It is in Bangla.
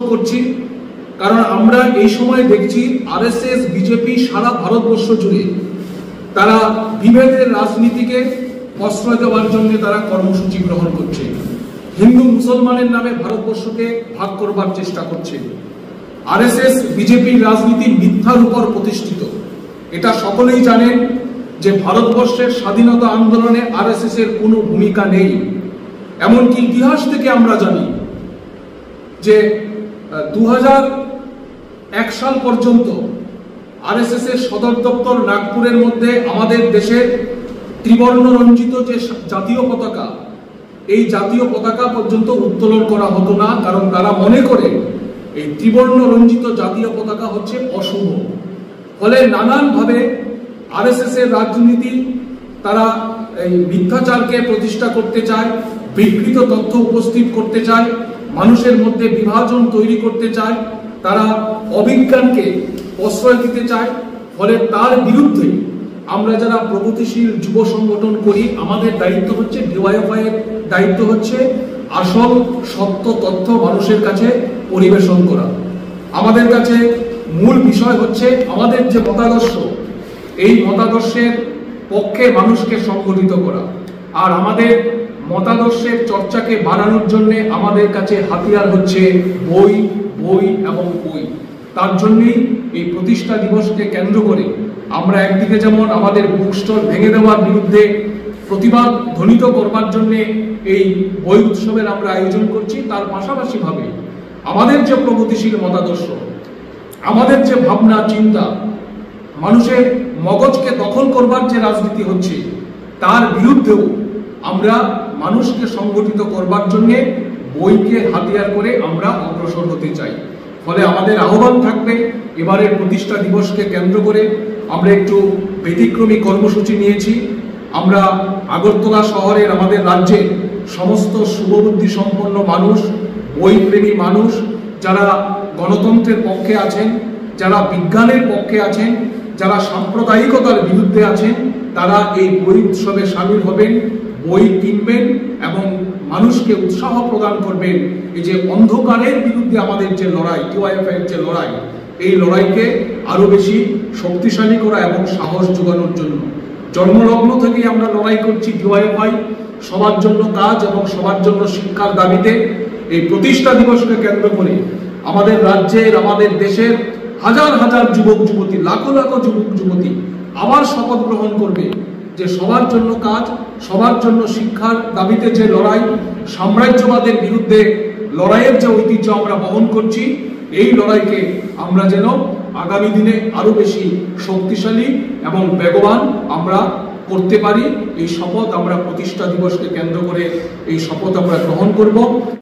করছি, কারণ আমরা এই সময় দেখছি আরএসএস বিজেপি সারা ভারতবর্ষ জুড়ে তারা বিভেদের রাজনীতিকে প্রশ্রয় দেওয়ার জন্য তারা কর্মসূচি গ্রহণ করছে। হিন্দু মুসলমানের নামে ভারতবর্ষকে ভাগ করবার চেষ্টা করছে। আরএসএস বিজেপির রাজনীতি মিথ্যার উপর প্রতিষ্ঠিত। এটা সকলেই জানেন যে ভারতবর্ষের স্বাধীনতা আন্দোলনে আরএসএস এর কোনো ভূমিকা নেই। এমনকি ইতিহাস থেকে আমরা জানি যে 2001 সাল পর্যন্ত আরএসএস এর সদর দপ্তর নাগপুরের মধ্যে আমাদের দেশের ত্রিবর্ণ রঞ্জিত যে জাতীয় পতাকা, এই জাতীয় পতাকা পর্যন্ত উত্তোলন করা হতো না, কারণ তারা মনে করে এই ত্রিবর্ণ রঞ্জিত জাতীয় পতাকা হচ্ছে অশুভ। ফলে নানানভাবে আরএসএস এর রাজনীতি তারা এই মিথ্যাচারকে প্রতিষ্ঠা করতে চায়, বিকৃত তথ্য উপস্থিত করতে চায়, মানুষের মধ্যে বিভাজন তৈরি করতে চায়, তারা অবিজ্ঞানকে প্রশ্রয় দিতে চায়। ফলে তার বিরুদ্ধে আমরা যারা প্রগতিশীল যুব সংগঠন করি, আমাদের দায়িত্ব হচ্ছে, ডিওয়াইএফআই এর দায়িত্ব হচ্ছে আসল সত্য তথ্য মানুষের কাছে পরিবেশন করা। আমাদের কাছে মূল বিষয় হচ্ছে আমাদের যে মতাদর্শ, এই মতাদর্শের পক্ষে মানুষকে সংগঠিত করা। আর আমাদের মতাদর্শের চর্চাকে বাড়ানোর জন্য আমাদের কাছে হাতিয়ার হচ্ছে বই, বই এবং বই। তার জন্যই এই প্রতিষ্ঠা দিবসকে কেন্দ্র করে আমরা একদিকে যেমন আমাদের বুক স্টল ভেঙে দেওয়ার বিরুদ্ধে প্রতিবাদ ধ্বনিত করবার জন্য এই বই উৎসবের আমরা আয়োজন করছি, তার পাশাপাশি ভাবে আমাদের যে প্রগতিশীল মতাদর্শ, আমাদের যে ভাবনা চিন্তা, মানুষের মগজকে দখল করবার যে রাজনীতি হচ্ছে, তার বিরুদ্ধেও আমরা মানুষকে সংগঠিত করবার জন্য বইকে হাতিয়ার করে আমরা অগ্রসর হতে চাই। ফলে আমাদের আহ্বান থাকবে, এবারের প্রতিষ্ঠা দিবসকে কেন্দ্র করে আমরা একটু ব্যতিক্রমী কর্মসূচি নিয়েছি। আমরা আগরতলা শহরের, আমাদের রাজ্যের সমস্ত শুভবুদ্ধি সম্পন্ন মানুষ, বইপ্রেমী মানুষ, যারা গণতন্ত্রের পক্ষে আছেন, যারা বিজ্ঞানের পক্ষে আছেন, যারা সাম্প্রদায়িকতার বিরুদ্ধে আছেন, তারা এই বই উৎসবে সামিল হবেন, বই কিনবেন এবং মানুষকে উৎসাহ প্রদান করবেন। এই যে অন্ধকারের বিরুদ্ধে আমাদের যে লড়াই, ডিওয়াইএফআই এর যে লড়াই, এই লড়াইকে আরো বেশি শক্তিশালী করা এবং সাহস যোগানোর জন্য জন্মলগ্ন থেকেই আমরা লড়াই করছি। ডিওয়াইএফআই সবার জন্য কাজ এবং সবার জন্য শিক্ষার দাবিতে এই প্রতিষ্ঠা দিবসকে কেন্দ্র করে আমাদের রাজ্যের, আমাদের দেশের হাজার হাজার যুবক যুবতী, লাখো লাখো যুবক যুবতী আবার শপথ গ্রহণ করবে যে সবার জন্য কাজ, সবার জন্য শিক্ষার দাবিতে যে লড়াই, সাম্রাজ্যবাদের বিরুদ্ধে লড়াইয়ের যে ঐতিহ্য আমরা বহন করছি, এই লড়াইকে আমরা যেন আগামী দিনে আরো বেশি শক্তিশালী এবং বেগবান আমরা করতে পারি। এই শপথ আমরা প্রতিষ্ঠা দিবসকে কেন্দ্র করে এই শপথ আমরা গ্রহণ করব।